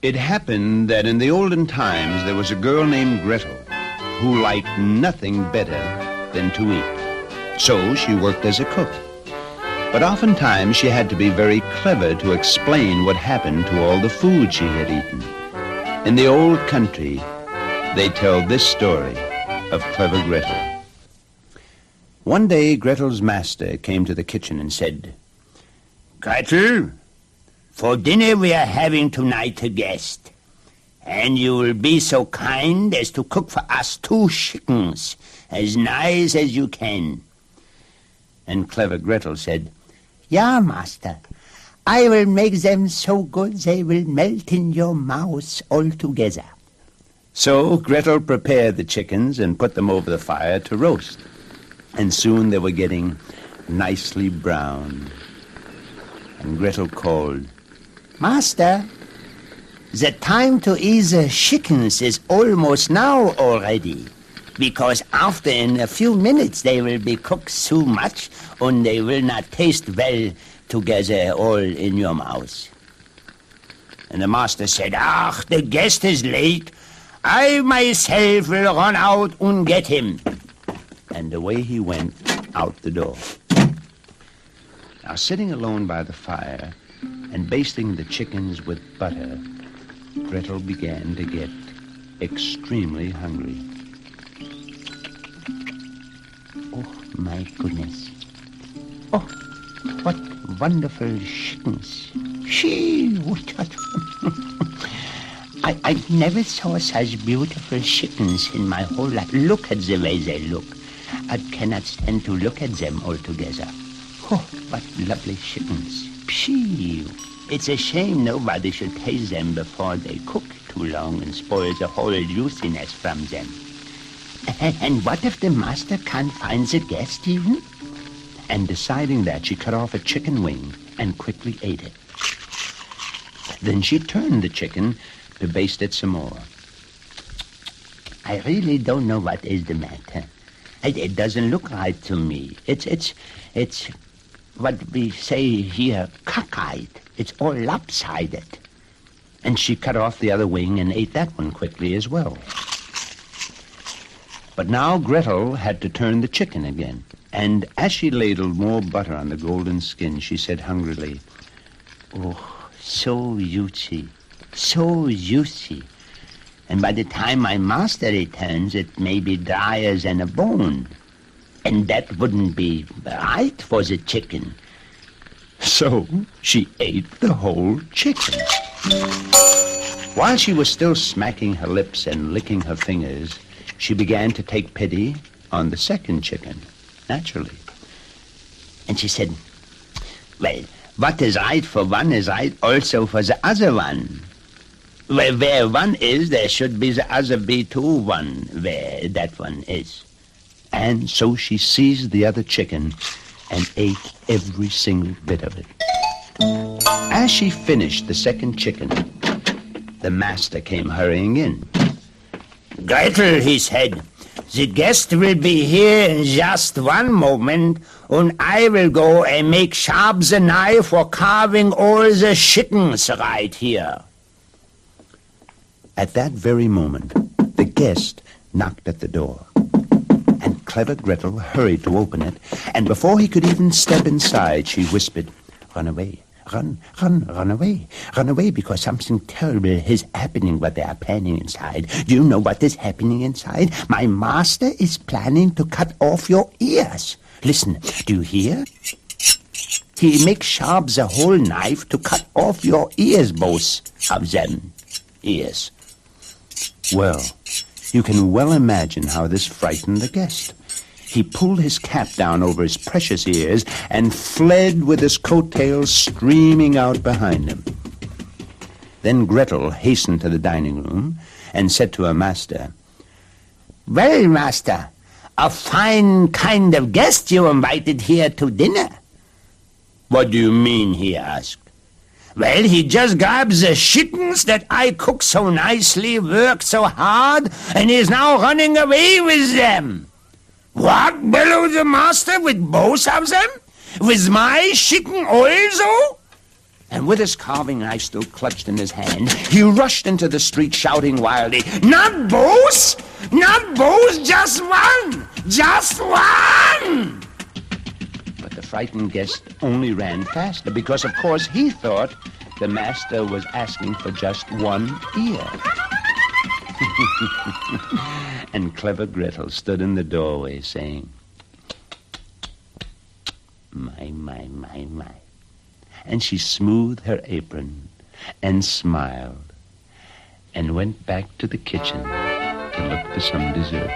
It happened that in the olden times there was a girl named Gretel who liked nothing better than to eat. So she worked as a cook. But oftentimes she had to be very clever to explain what happened to all the food she had eaten. In the old country, they tell this story of clever Gretel. One day, Gretel's master came to the kitchen and said, "Gretel, for dinner we are having tonight a guest, and you will be so kind as to cook for us 2 chickens, as nice as you can." And clever Gretel said, "Yeah, master. I will make them so good they will melt in your mouth altogether." So Gretel prepared the chickens and put them over the fire to roast. And soon they were getting nicely brown. And Gretel called, "Master, the time to eat the chickens is almost now already, because after in a few minutes they will be cooked so much and they will not taste well together all in your mouth." And the master said, "Ach, the guest is late. I myself will run out and get him." And away he went out the door. Now, sitting alone by the fire and basting the chickens with butter, Gretel began to get extremely hungry. "Oh, my goodness. Oh, what wonderful chickens. Gee, I never saw such beautiful chickens in my whole life. Look at the way they look. I cannot stand to look at them altogether. Oh, what lovely chickens. Phew. It's a shame nobody should taste them before they cook too long and spoil the whole juiciness from them. And what if the master can't find the guest even?" And deciding that, she cut off a chicken wing and quickly ate it. Then she turned the chicken to baste it some more. "I really don't know what is the matter. It doesn't look right to me. It's what we say here, cockeyed. It's all lopsided." And she cut off the other wing and ate that one quickly as well. But now Gretel had to turn the chicken again. And as she ladled more butter on the golden skin, she said hungrily, "Oh, so juicy, so juicy. And by the time my master returns, it may be drier than a bone. And that wouldn't be right for the chicken." So she ate the whole chicken. While she was still smacking her lips and licking her fingers, she began to take pity on the second chicken, naturally. And she said, "Well, what is right for one is right also for the other one. Well, where one is, there should be the other be too, one where that one is." And so she seized the other chicken and ate every single bit of it. As she finished the second chicken, the master came hurrying in. "Gretel," he said, "the guest will be here in just one moment, and I will go and make sharp the knife for carving all the chickens right here." At that very moment, the guest knocked at the door. And clever Gretel hurried to open it, and before he could even step inside, she whispered, "Run away, run away, because something terrible is happening what they are planning inside. Do you know what is happening inside? My master is planning to cut off your ears. Listen, do you hear? He makes sharp the whole knife to cut off your ears, both of them ears." Well, you can well imagine how this frightened the guest. He pulled his cap down over his precious ears and fled with his coattails streaming out behind him. Then Gretel hastened to the dining room and said to her master, "Well, master, a fine kind of guest you invited here to dinner." "What do you mean?" he asked. "Well, he just grabs the chickens that I cooked so nicely, worked so hard, and is now running away with them." "What?" bellowed the master. "With both of them? With my chicken also?" And with his carving knife still clutched in his hand, he rushed into the street shouting wildly, Not both! Not both! Just one! Just one! But the frightened guest only ran faster because, of course, he thought the master was asking for just one ear. And clever Gretel stood in the doorway saying, My, my, my, my. And she smoothed her apron and smiled and went back to the kitchen to look for some dessert.